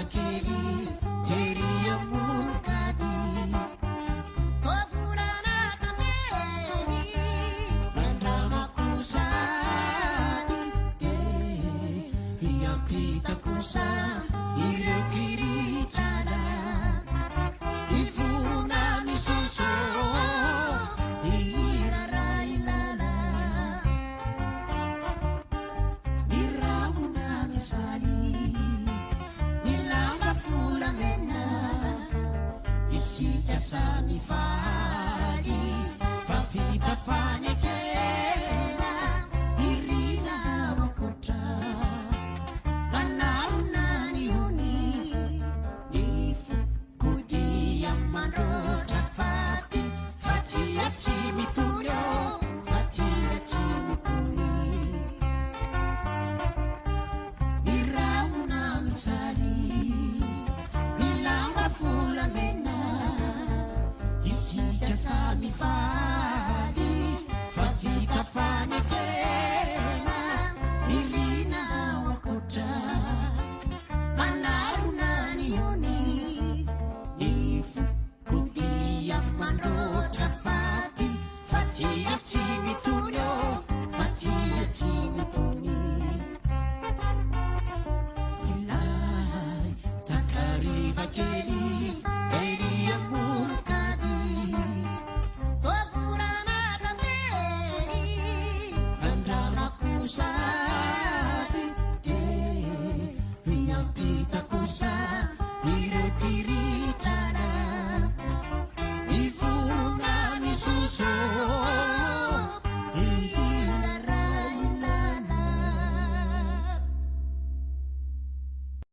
kely jery amokady kovoranakateny mandramako sady de riampita kosa ireo kiritrana ivorona misoso iraray lala miramona misaly milanga volamena isika samy faly fa vita fanekena irina makotra manarona ny ony ny fokodia mandrotra faty fatia tsy mitony o fatia tsy mitony miramona misaly milamba volamena isika samy faly